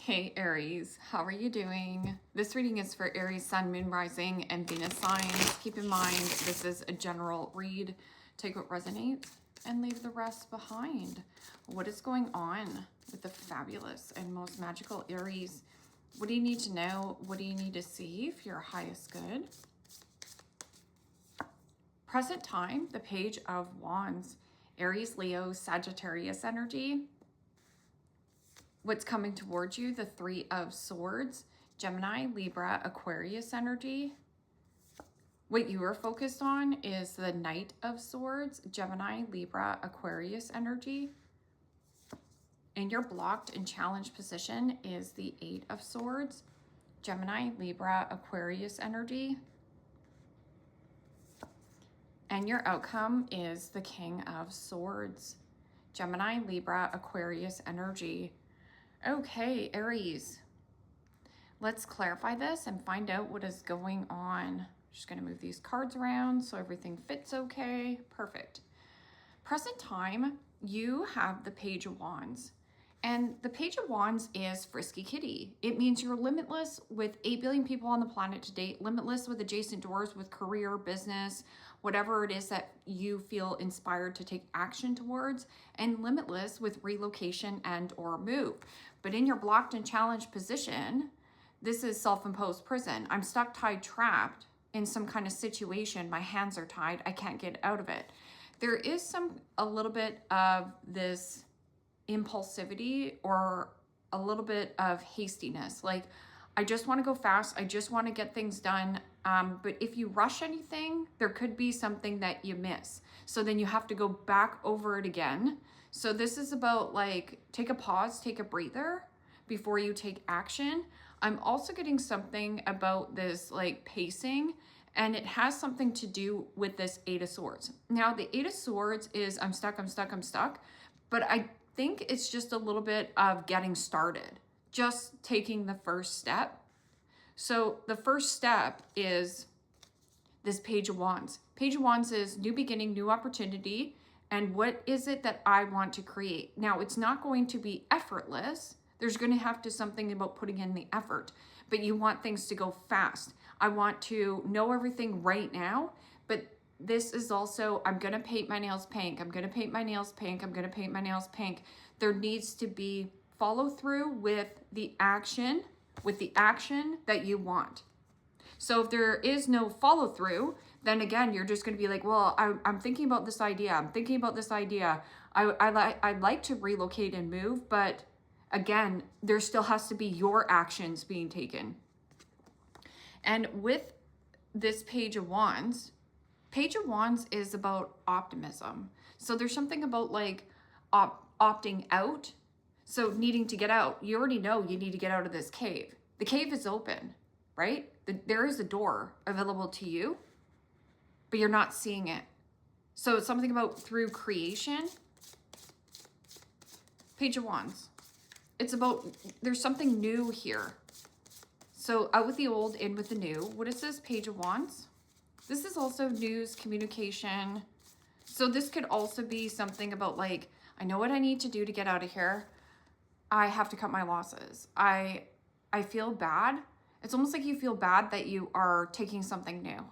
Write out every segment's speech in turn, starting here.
Hey Aries, how are you doing? This reading is for Aries, Sun, Moon, Rising, and Venus signs. Keep in mind, this is a general read. Take what resonates and leave the rest behind. What is going on with the fabulous and most magical Aries? What do you need to know? What do you need to see for your highest good? Present time, the Page of Wands. Aries, Leo, Sagittarius energy. What's coming towards you, the Three of Swords, Gemini, Libra, Aquarius energy. What you are focused on is the Knight of Swords, Gemini, Libra, Aquarius energy. And your blocked and challenged position is the Eight of Swords, Gemini, Libra, Aquarius energy. And your outcome is the King of Swords, Gemini, Libra, Aquarius energy. Okay, Aries, let's clarify this and find out what is going on. Just going to move these cards around so everything fits okay. Perfect. Present time, you have the Page of Wands. And the Page of Wands is Frisky Kitty. It means you're limitless with 8 billion people on the planet to date, limitless with adjacent doors, with career, business, whatever it is that you feel inspired to take action towards, and limitless with relocation and or move. But in your blocked and challenged position, this is self-imposed prison. I'm stuck, tied, trapped in some kind of situation. My hands are tied. I can't get out of it. There is a little bit of this impulsivity or a little bit of hastiness. Like, I just want to go fast. I just want to get things done. But if you rush anything, there could be something that you miss. So then you have to go back over it again. So this is about, like, take a pause, take a breather before you take action. I'm also getting something about this, like, pacing, and it has something to do with this Eight of Swords. Now, the Eight of Swords is I'm stuck, I'm stuck, I'm stuck. But I think it's just a little bit of getting started, just taking the first step. So the first step is this Page of Wands. Page of Wands is new beginning, new opportunity. And what is it that I want to create? Now, it's not going to be effortless. There's going to have to something about putting in the effort, but you want things to go fast. I want to know everything right now, but this is also, I'm going to paint my nails pink. I'm going to paint my nails pink. I'm going to paint my nails pink. There needs to be follow through with the action that you want. So if there is no follow through, then again, you're just going to be like, well, I'm thinking about this idea. I'm thinking about this idea. I'd like to relocate and move, but again, there still has to be your actions being taken. And with this Page of Wands is about optimism. So there's something about, like, opting out. So needing to get out. You already know you need to get out of this cave. The cave is open, right? There is a door available to you, but you're not seeing it. So it's something about through creation. Page of Wands. It's about, there's something new here. So out with the old, in with the new. What is this Page of Wands? This is also news, communication. So this could also be something about, like, I know what I need to do to get out of here. I have to cut my losses. I feel bad. It's almost like you feel bad that you are taking something new,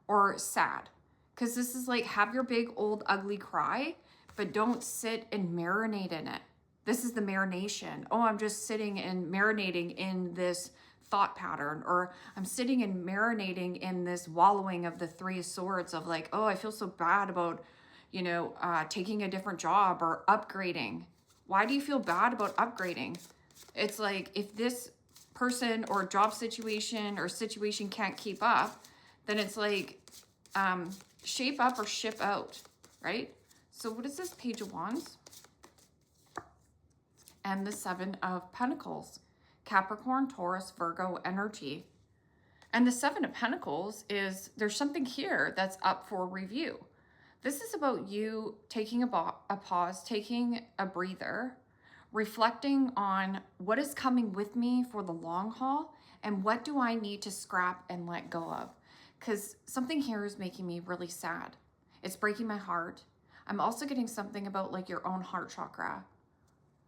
or sad. Because this is like, have your big old ugly cry, but don't sit and marinate in it. This is the marination. Oh, I'm just sitting and marinating in this thought pattern, or I'm sitting and marinating in this wallowing of the Three of Swords of, like, oh, I feel so bad about, you know, taking a different job or upgrading. Why do you feel bad about upgrading? It's like, if this person or job situation or situation can't keep up, then it's like, shape up or ship out, right? So what is this Page of Wands? And the Seven of Pentacles. Capricorn, Taurus, Virgo energy. And the Seven of Pentacles is, there's something here that's up for review. This is about you taking a pause, taking a breather, reflecting on what is coming with me for the long haul, and what do I need to scrap and let go of. Because something here is making me really sad. It's breaking my heart. I'm also getting something about, like, your own heart chakra.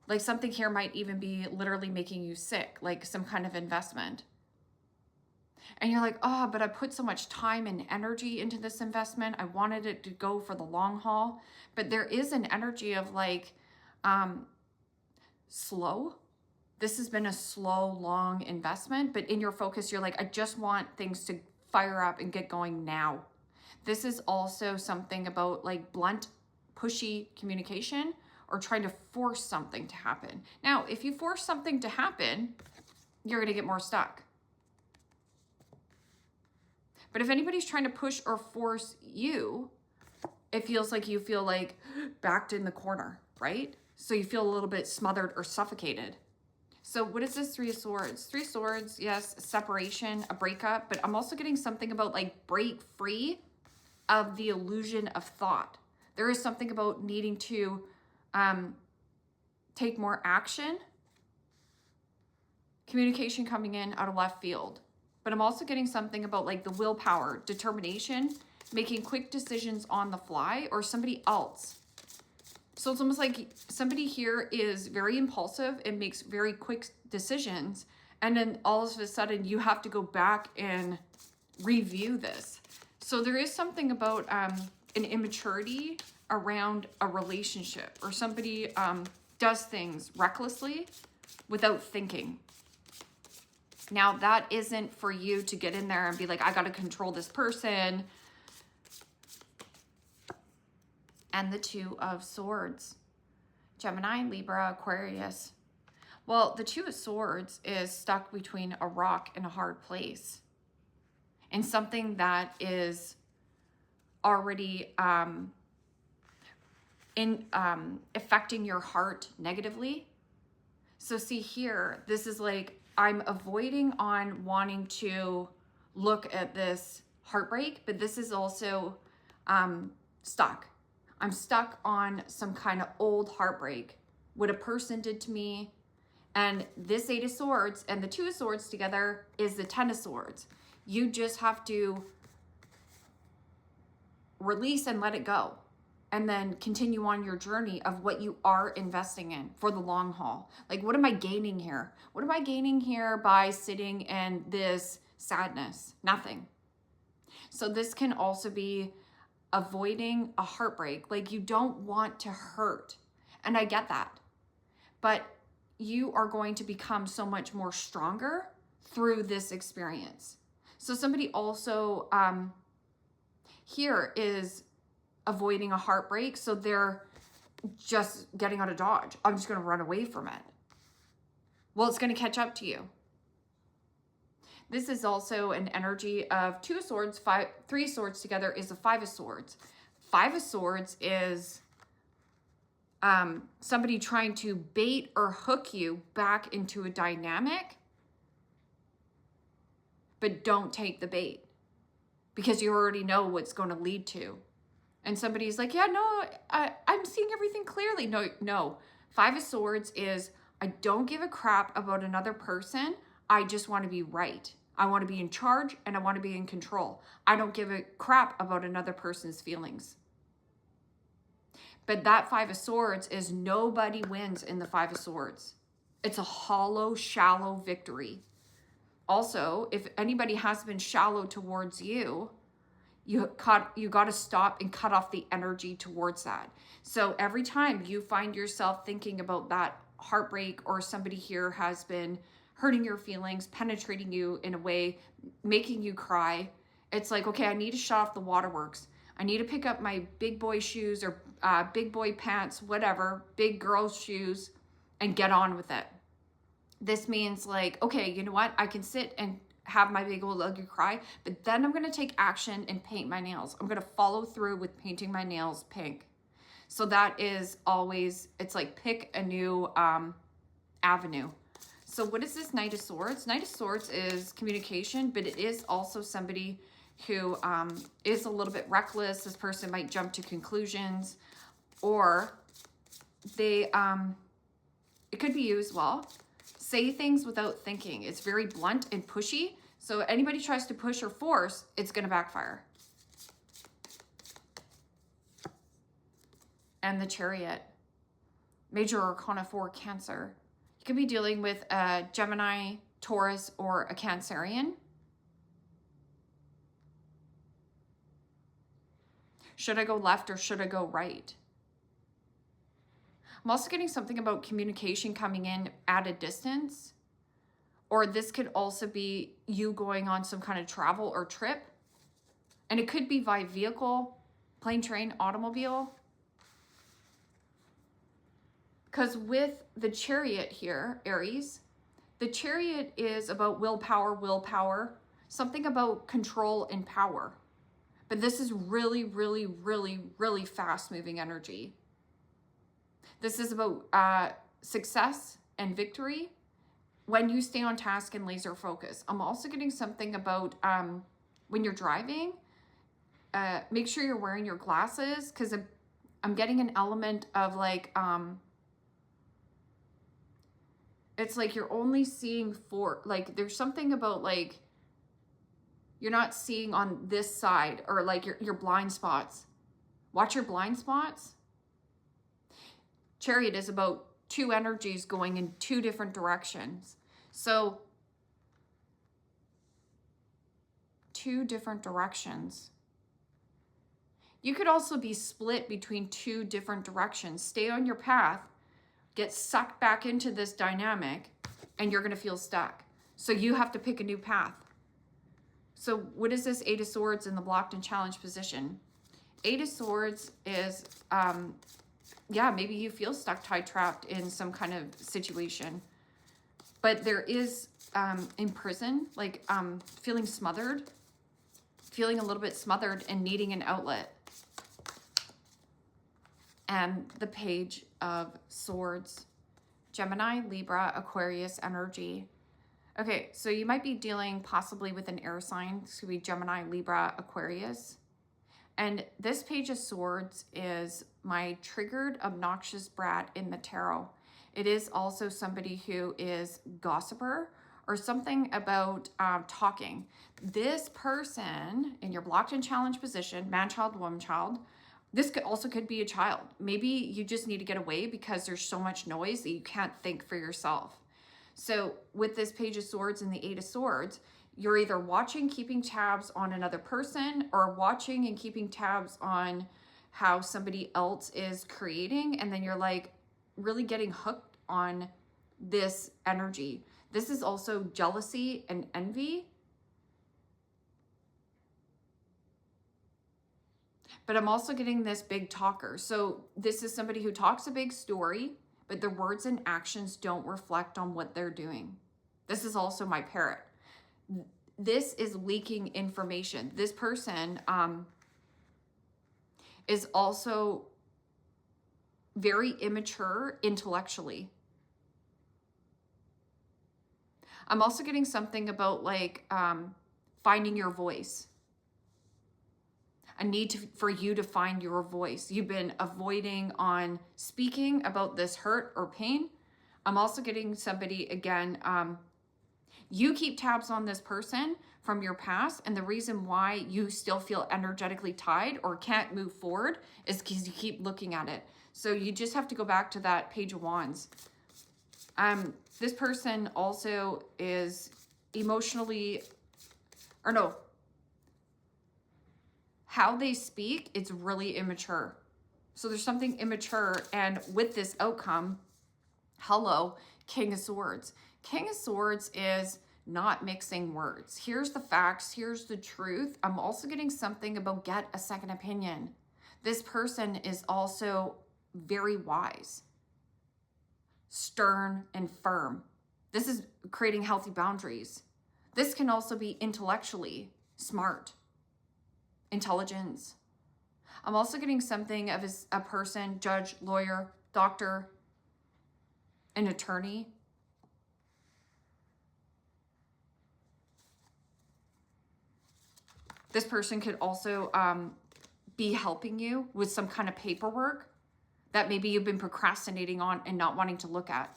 Like something here might even be literally making you sick, like some kind of investment. And you're like, oh, but I put so much time and energy into this investment. I wanted it to go for the long haul. But there is an energy of like slow. This has been a slow, long investment. But in your focus, you're like, I just want things to fire up and get going now. This is also something about like blunt, pushy communication or trying to force something to happen. Now, if you force something to happen, you're going to get more stuck. But if anybody's trying to push or force you, it feels like you feel like backed in the corner, right? So you feel a little bit smothered or suffocated. So what is this Three of Swords? Three of Swords, yes, separation, a breakup, but I'm also getting something about like break free of the illusion of thought. There is something about needing to take more action. Communication coming in out of left field. But I'm also getting something about like the willpower, determination, making quick decisions on the fly, or somebody else. So it's almost like somebody here is very impulsive and makes very quick decisions. And then all of a sudden you have to go back and review this. So there is something about an immaturity around a relationship, or somebody does things recklessly without thinking. Now, that isn't for you to get in there and be like, I got to control this person. And the Two of Swords. Gemini, Libra, Aquarius. Well, the Two of Swords is stuck between a rock and a hard place. And something that is already affecting your heart negatively. So see here, this is like, I'm avoiding on wanting to look at this heartbreak, but this is also stuck. I'm stuck on some kind of old heartbreak, what a person did to me. And this Eight of Swords and the Two of Swords together is the Ten of Swords. You just have to release and let it go, and then continue on your journey of what you are investing in for the long haul. Like, what am I gaining here? What am I gaining here by sitting in this sadness? Nothing. So this can also be avoiding a heartbreak. Like, you don't want to hurt. And I get that. But you are going to become so much more stronger through this experience. So somebody also here is avoiding a heartbreak. So they're just getting out of Dodge. I'm just going to run away from it. Well, it's going to catch up to you. This is also an energy of Two of Swords, Three of Swords together is the Five of Swords. Five of Swords is somebody trying to bait or hook you back into a dynamic, but don't take the bait because you already know what's going to lead to. And somebody's like, yeah, no, I'm seeing everything clearly. No. Five of Swords is, I don't give a crap about another person. I just want to be right. I want to be in charge and I want to be in control. I don't give a crap about another person's feelings. But that Five of Swords is nobody wins in the Five of Swords. It's a hollow, shallow victory. Also, if anybody has been shallow towards you, you got to stop and cut off the energy towards that. So every time you find yourself thinking about that heartbreak, or somebody here has been hurting your feelings, penetrating you in a way, making you cry, it's like, okay, I need to shut off the waterworks. I need to pick up my big boy shoes or big boy pants, whatever, big girl shoes, and get on with it. This means like, okay, you know what? I can sit and have my big old ugly cry, but then I'm going to take action and paint my nails. I'm going to follow through with painting my nails pink. So that is always, it's like pick a new avenue. So what is this Knight of Swords? Knight of Swords is communication, but it is also somebody who is a little bit reckless. This person might jump to conclusions, or they, it could be you as well. Say things without thinking. It's very blunt and pushy. So anybody tries to push or force, it's going to backfire. And the Chariot. Major Arcana 4, Cancer. You could be dealing with a Gemini, Taurus, or a Cancerian. Should I go left or should I go right? I'm also getting something about communication coming in at a distance. Or this could also be you going on some kind of travel or trip. And it could be via vehicle, plane, train, automobile. Because with the Chariot here, Aries, the Chariot is about willpower, something about control and power. But this is really, really, really, really fast moving energy. This is about success and victory when you stay on task and laser focus. I'm also getting something about when you're driving, make sure you're wearing your glasses, because I'm getting an element of like, it's like you're only seeing like there's something about like, you're not seeing on this side, or like your blind spots. Watch your blind spots. Chariot is about two energies going in two different directions. So, two different directions. You could also be split between two different directions. Stay on your path, get sucked back into this dynamic, and you're going to feel stuck. So you have to pick a new path. So what is this Eight of Swords in the blocked and challenged position? Eight of Swords is, yeah, maybe you feel stuck, tied, trapped in some kind of situation. But there is, in prison, like feeling smothered, feeling a little bit smothered and needing an outlet. And the Page of Swords, Gemini, Libra, Aquarius energy. Okay, so you might be dealing possibly with an air sign. This could be Gemini, Libra, Aquarius. And this Page of Swords is my triggered, obnoxious brat in the tarot. It is also somebody who is gossiper or something about talking. This person in your blocked and challenged position, man, child, woman, child, this could be a child. Maybe you just need to get away because there's so much noise that you can't think for yourself. So with this Page of Swords and the Eight of Swords, you're either watching, keeping tabs on another person, or watching and keeping tabs on how somebody else is creating. And then you're like really getting hooked on this energy. This is also jealousy and envy. But I'm also getting this big talker. So this is somebody who talks a big story, but their words and actions don't reflect on what they're doing. This is also my parrot. This is leaking information. This person is also very immature intellectually. I'm also getting something about like finding your voice. A need for you to find your voice. You've been avoiding on speaking about this hurt or pain. I'm also getting somebody, again, you keep tabs on this person from your past, and the reason why you still feel energetically tied or can't move forward is because you keep looking at it. So you just have to go back to that Page of Wands. This person also is emotionally, or no, how they speak, it's really immature. So there's something immature, and with this outcome, hello, King of Swords. King of Swords is not mixing words. Here's the facts, here's the truth. I'm also getting something about get a second opinion. This person is also very wise, stern and firm. This is creating healthy boundaries. This can also be intellectually smart. Intelligence. I'm also getting something of a person, judge, lawyer, doctor, an attorney. This person could also be helping you with some kind of paperwork that maybe you've been procrastinating on and not wanting to look at.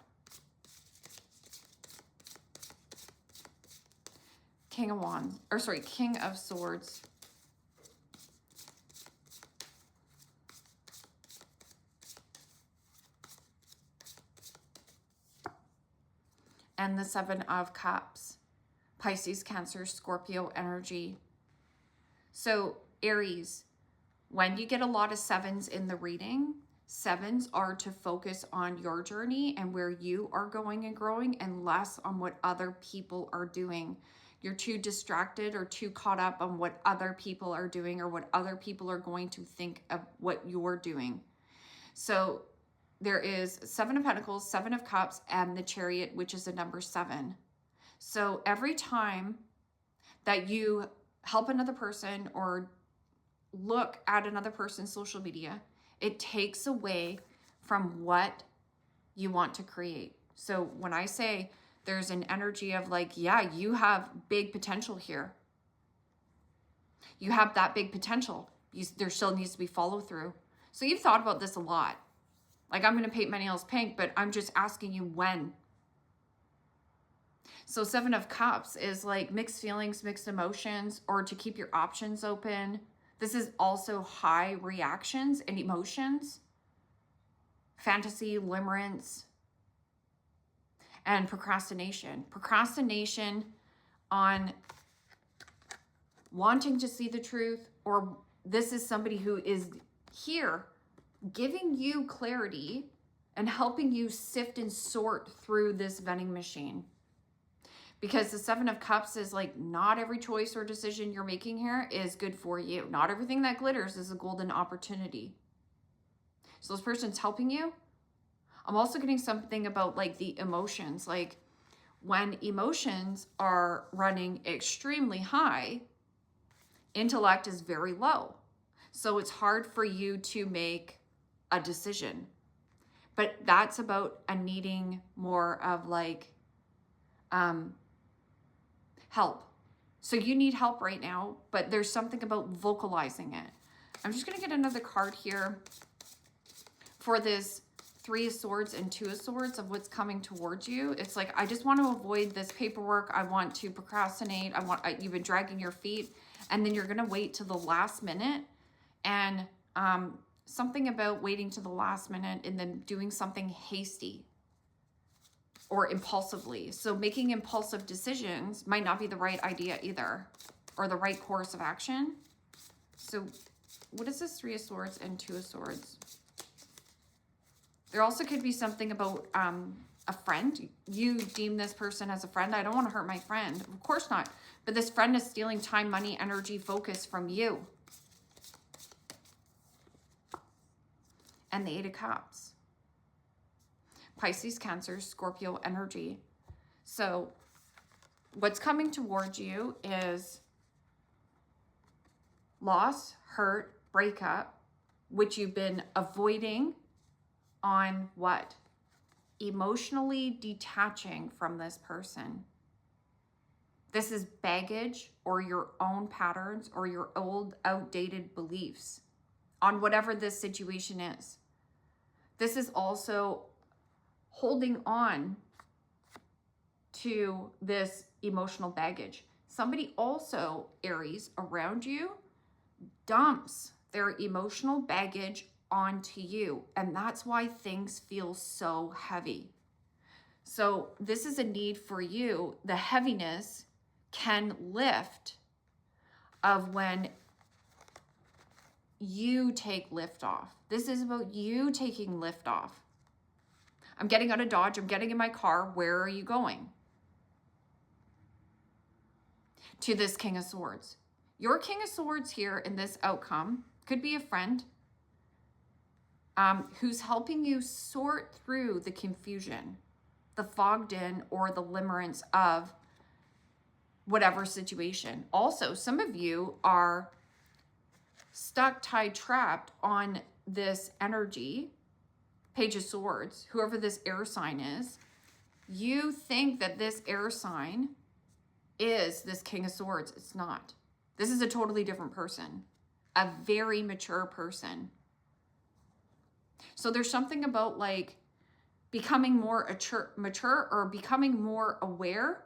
King of Wands, or sorry, King of Swords. and the Seven of Cups. Pisces, Cancer, Scorpio energy. So Aries, when you get a lot of sevens in the reading, sevens are to focus on your journey and where you are going and growing, and less on what other people are doing. You're too distracted or too caught up on what other people are doing or what other people are going to think of what you're doing. So there is Seven of Pentacles, Seven of Cups, and the Chariot, which is the number 7. So every time that you help another person or look at another person's social media, it takes away from what you want to create. So when I say there's an energy of like, yeah, you have big potential here. You have that big potential. There still needs to be follow through. So you've thought about this a lot. Like, I'm going to paint my nails pink, but I'm just asking you when. So Seven of Cups is like mixed feelings, mixed emotions, or to keep your options open. This is also high reactions and emotions, fantasy, limerence, and procrastination. Procrastination on wanting to see the truth, or this is somebody who is here giving you clarity and helping you sift and sort through this vending machine. Because the Seven of Cups is like, not every choice or decision you're making here is good for you. Not everything that glitters is a golden opportunity. So this person's helping you. I'm also getting something about like the emotions. Like when emotions are running extremely high, intellect is very low. So it's hard for you to make a decision. But that's about a needing more of like help. So you need help right now, but there's something about vocalizing it. I'm just going to get another card here for this Three of Swords and Two of Swords of what's coming towards you. It's like, I just want to avoid this paperwork. I want to procrastinate. You've been dragging your feet, and then you're going to wait till the last minute. And something about waiting to the last minute and then doing something hasty or impulsively. So making impulsive decisions might not be the right idea either, or the right course of action. So what is this Three of Swords and Two of Swords? There also could be something about a friend. You deem this person as a friend. I don't want to hurt my friend. Of course not. But this friend is stealing time, money, energy, focus from you. And the Eight of Cups. Pisces, Cancer, Scorpio energy. So what's coming towards you is loss, hurt, breakup, which you've been avoiding on what? Emotionally detaching from this person. This is baggage or your own patterns or your old outdated beliefs on whatever this situation is. This is also holding on to this emotional baggage. Somebody also, Aries, around you dumps their emotional baggage onto you, and that's why things feel so heavy. So this is a need for you. The heaviness can lift of when you take lift off. This is about you taking lift off. I'm getting out of Dodge. I'm getting in my car. Where are you going? To this King of Swords. Your King of Swords here in this outcome could be a friend who's helping you sort through the confusion, the fogged in or the limerence of whatever situation. Also, some of you are stuck, tied, trapped on this energy, Page of Swords, whoever this air sign is. You think that this air sign is this King of Swords. It's not. This is a totally different person, a very mature person. So there's something about like becoming more mature or becoming more aware,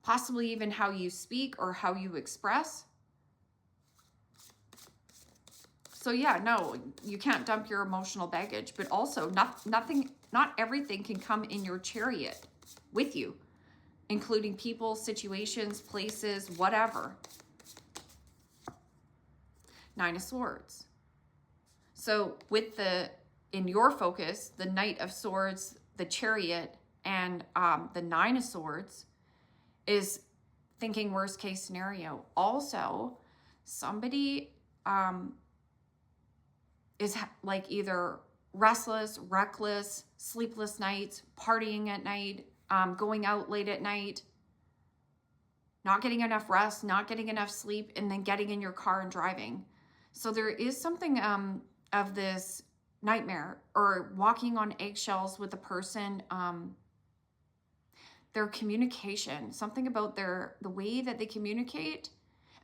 possibly even how you speak or how you express. So yeah, no, you can't dump your emotional baggage, but also not everything can come in your chariot. with you, including people, situations, places, whatever. Nine of Swords. So with in your focus, the Knight of Swords, the Chariot, and the Nine of Swords is thinking worst case scenario. Also, somebody is like either restless, reckless, sleepless nights, partying at night, going out late at night, not getting enough rest, not getting enough sleep, and then getting in your car and driving. So there is something of this nightmare or walking on eggshells with a person, their communication, something about the way that they communicate.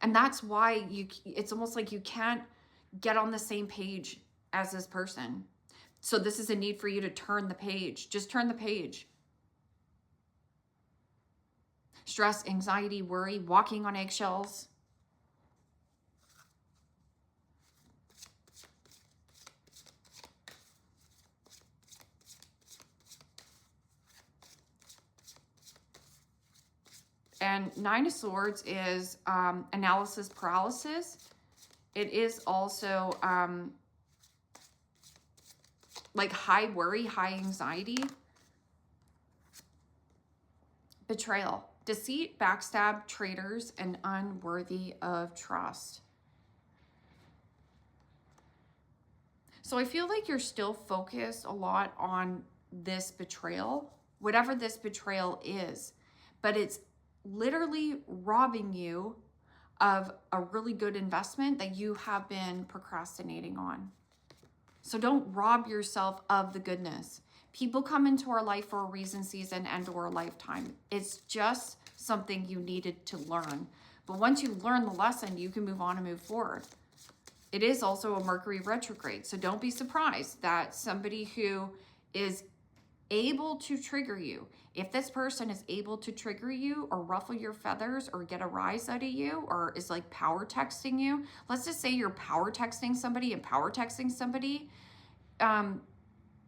And that's why it's almost like you can't get on the same page as this person. So this is a need for you to turn the page. Just turn the page. Stress, anxiety, worry, walking on eggshells. And Nine of Swords is analysis paralysis. It is also like high worry, high anxiety. Betrayal, deceit, backstab, traitors, and unworthy of trust. So I feel like you're still focused a lot on this betrayal, whatever this betrayal is, but it's literally robbing you of a really good investment that you have been procrastinating on. So don't rob yourself of the goodness. People come into our life for a reason, season, and or a lifetime. It's just something you needed to learn. But once you learn the lesson, you can move on and move forward. It is also a Mercury retrograde. So don't be surprised that somebody who is able to trigger you, if this person is able to trigger you or ruffle your feathers or get a rise out of you or is like power texting you, let's just say you're power texting somebody and power texting somebody,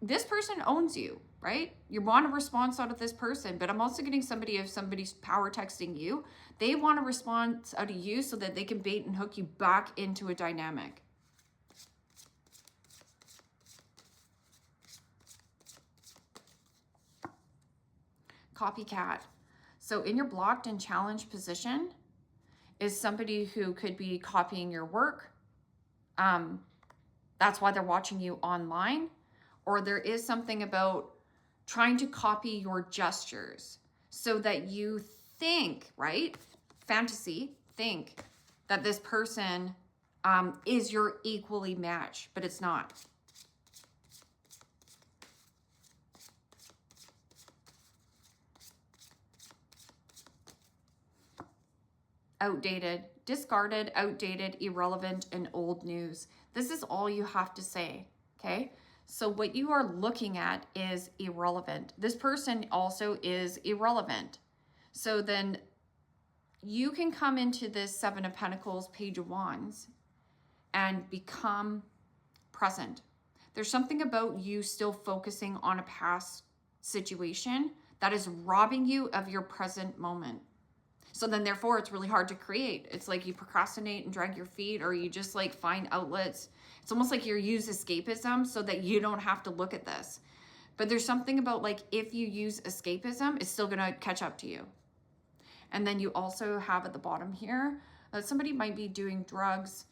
this person owns you, right? You want a response out of this person, but I'm also getting somebody, if somebody's power texting you, they want a response out of you so that they can bait and hook you back into a dynamic. Copycat. So in your blocked and challenged position is somebody who could be copying your work. That's why they're watching you online. Or there is something about trying to copy your gestures so that you think, right? Fantasy, think that this person is your equally matched, but it's not. Outdated, discarded, outdated, irrelevant, and old news. This is all you have to say, okay? So what you are looking at is irrelevant. This person also is irrelevant. So then you can come into this Seven of Pentacles, Page of Wands, and become present. There's something about you still focusing on a past situation that is robbing you of your present moment. So then therefore it's really hard to create. It's like you procrastinate and drag your feet, or you just like find outlets. It's almost like you use escapism so that you don't have to look at this. But there's something about like, if you use escapism, it's still gonna catch up to you. And then you also have at the bottom here that somebody might be doing drugs.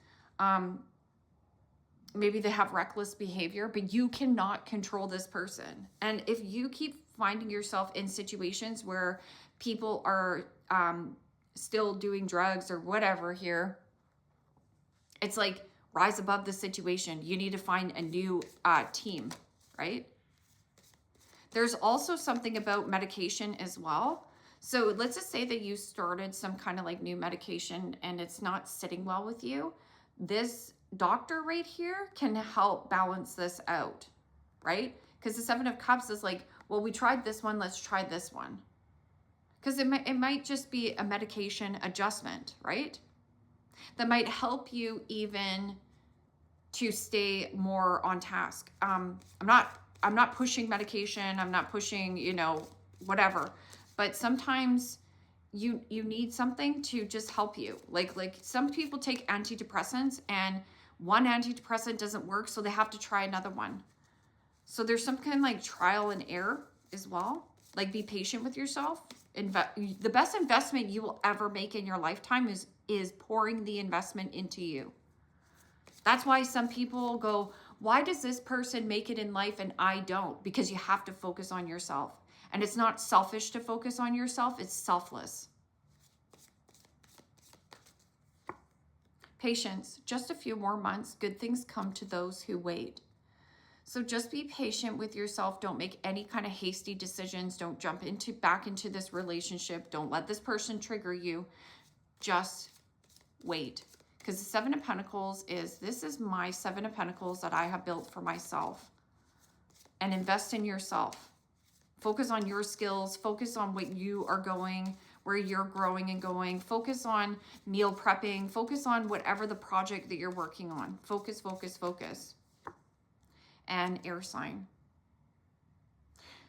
Maybe they have reckless behavior, but you cannot control this person. And if you keep finding yourself in situations where people are still doing drugs or whatever here, it's like rise above the situation. You need to find a new team, right? There's also something about medication as well. So let's just say that you started some kind of like new medication and it's not sitting well with you. This doctor right here can help balance this out, right? Because the Seven of Cups is like, well, we tried this one, let's try this one. Because it might just be a medication adjustment, right? That might help you even to stay more on task. I'm not pushing medication. I'm not pushing, you know, whatever. but sometimes you need something to just help you. Like some people take antidepressants and one antidepressant doesn't work, so they have to try another one. So there's some kind of like trial and error as well. Like, be patient with yourself. The best investment you will ever make in your lifetime is pouring the investment into you. That's why some people go, why does this person make it in life and I don't? Because you have to focus on yourself. And it's not selfish to focus on yourself, it's selfless. Patience, just a few more months. Good things come to those who wait. So just be patient with yourself. Don't make any kind of hasty decisions. Don't jump back into this relationship. Don't let this person trigger you. Just wait. Because the Seven of Pentacles this is my Seven of Pentacles that I have built for myself. And invest in yourself. Focus on your skills. Focus on what you are going, where you're growing and going. Focus on meal prepping. Focus on whatever the project that you're working on. Focus, focus, focus. And air sign.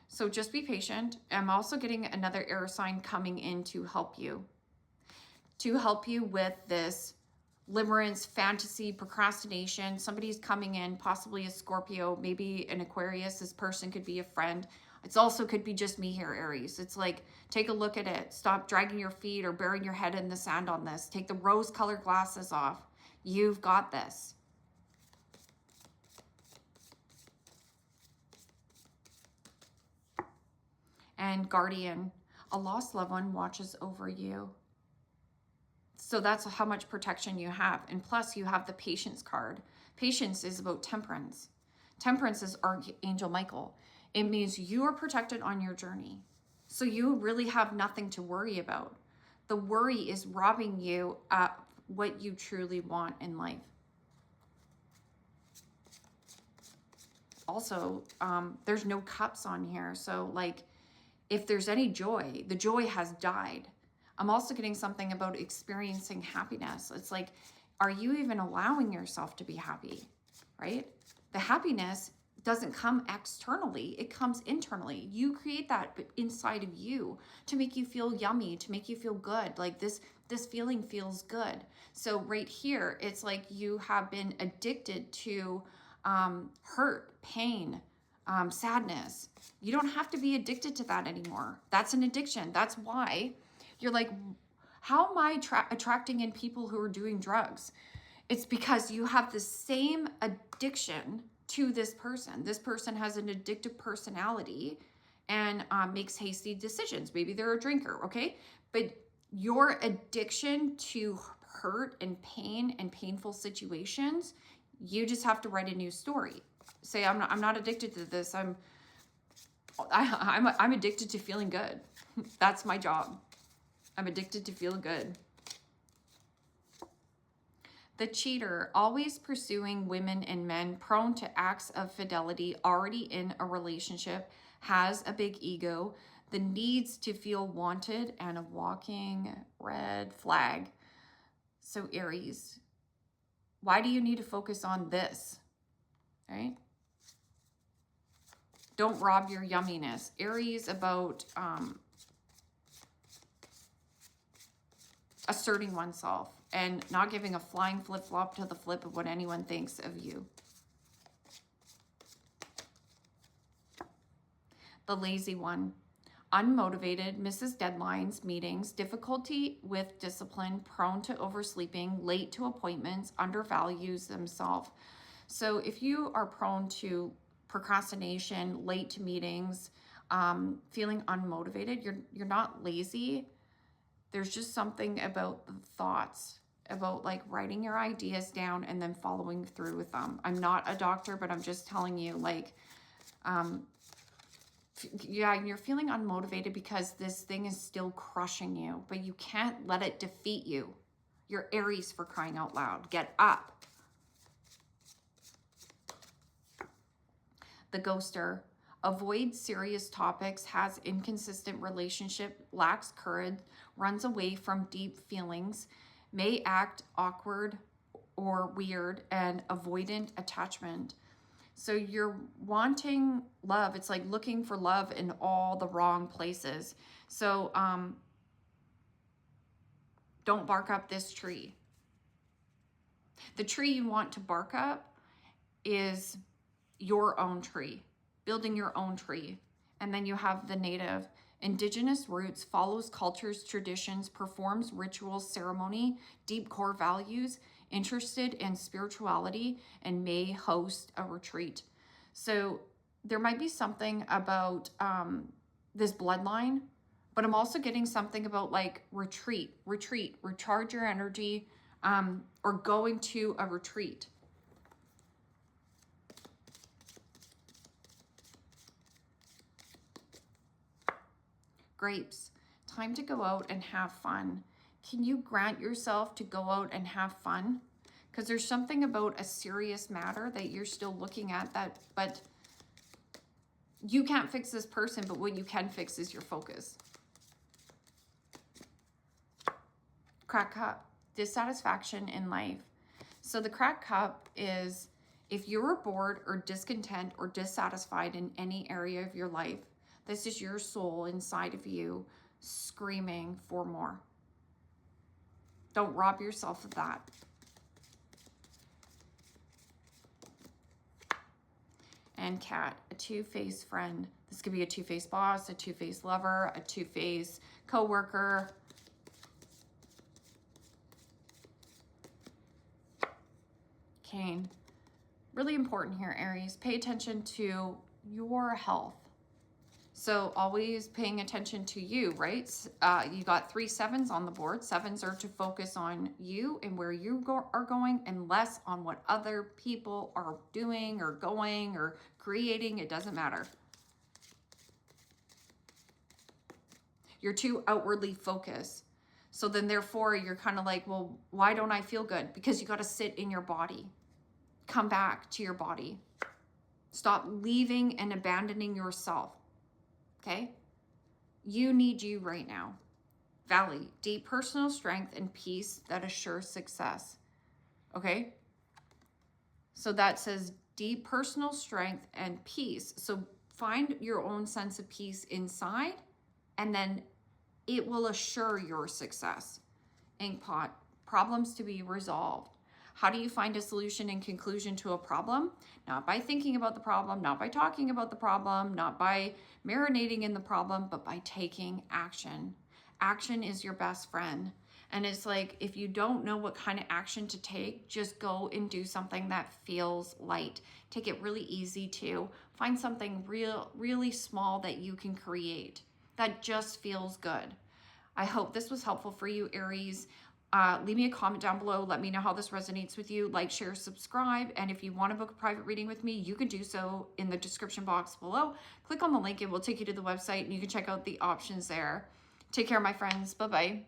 So just be patient. I'm also getting another air sign coming in to help you. To help you with this limerence, fantasy, procrastination. Somebody's coming in, possibly a Scorpio, maybe an Aquarius. This person could be a friend. It also could be just me here, Aries. It's like, take a look at it. Stop dragging your feet or burying your head in the sand on this. Take the rose-colored glasses off. You've got this. And guardian, a lost loved one watches over you. So that's how much protection you have. And plus you have the patience card. Patience is about temperance. Temperance is Archangel Michael. It means you are protected on your journey. So you really have nothing to worry about. The worry is robbing you of what you truly want in life. Also, there's no cups on here. So like, if there's any joy, the joy has died. I'm also getting something about experiencing happiness. It's like, are you even allowing yourself to be happy, right? The happiness doesn't come externally, it comes internally. You create that inside of you to make you feel yummy, to make you feel good. Like this feeling feels good. So right here, it's like you have been addicted to hurt, pain, sadness. You don't have to be addicted to that anymore. That's an addiction. That's why you're like, how am I attracting in people who are doing drugs? It's because you have the same addiction to this person. This person has an addictive personality and makes hasty decisions. Maybe they're a drinker, okay? But your addiction to hurt and pain and painful situations, you just have to write a new story. Say, I'm not addicted to this. I'm addicted to feeling good. That's my job. I'm addicted to feeling good. The cheater, always pursuing women and men, prone to acts of fidelity, already in a relationship, has a big ego, the needs to feel wanted, and a walking red flag. So Aries, why do you need to focus on this, right? Don't rob your yumminess. Aries about asserting oneself and not giving a flying flip-flop to the flip of what anyone thinks of you. The lazy one. Unmotivated, misses deadlines, meetings, difficulty with discipline, prone to oversleeping, late to appointments, undervalues themselves. So if you are prone to procrastination, late to meetings, feeling unmotivated, you're not lazy. There's just something about the thoughts, about like writing your ideas down and then following through with them. I'm not a doctor, but I'm just telling you, like, yeah, you're feeling unmotivated because this thing is still crushing you, but you can't let it defeat you. You're Aries, for crying out loud. Get up. The ghoster. Avoid serious topics, has inconsistent relationship, lacks courage, runs away from deep feelings, may act awkward or weird, and avoidant attachment. So you're wanting love. It's like looking for love in all the wrong places. So don't bark up this tree. The tree you want to bark up is your own tree, building your own tree. And then you have the native. Indigenous roots, follows cultures, traditions, performs rituals, ceremony, deep core values, interested in spirituality, and may host a retreat. So there might be something about this bloodline, but I'm also getting something about like retreat, recharge your energy, or going to a retreat. Grapes, time to go out and have fun. Can you grant yourself to go out and have fun? Because there's something about a serious matter that you're still looking at, that, but you can't fix this person, but what you can fix is your focus. Cracked cup, dissatisfaction in life. So the cracked cup is if you're bored or discontent or dissatisfied in any area of your life, this is your soul inside of you screaming for more. Don't rob yourself of that. And cat, a two-faced friend. This could be a two-faced boss, a two-faced lover, a two-faced co-worker. Cane. Really important here, Aries. Pay attention to your health. So always paying attention to you, right? You got 3 sevens on the board. 7s are to focus on you and where you are going, and less on what other people are doing or going or creating. It doesn't matter. You're too outwardly focused. So then therefore you're kind of like, well, why don't I feel good? Because you got to sit in your body. Come back to your body. Stop leaving and abandoning yourself. Okay? You need you right now. Valley, deep personal strength and peace that assures success. Okay? So that says deep personal strength and peace. So find your own sense of peace inside, and then it will assure your success. Inkpot, problems to be resolved. How do you find a solution and conclusion to a problem? Not by thinking about the problem, not by talking about the problem, not by marinating in the problem, but by taking action. Action is your best friend. And it's like, if you don't know what kind of action to take, just go and do something that feels light. Take it really easy too. Find something really small that you can create that just feels good. I hope this was helpful for you, Aries. Leave me a comment down below. Let me know how this resonates with you. Like, share, subscribe. And if you want to book a private reading with me, you can do so in the description box below. Click on the link. It will take you to the website and you can check out the options there. Take care, my friends. Bye-bye.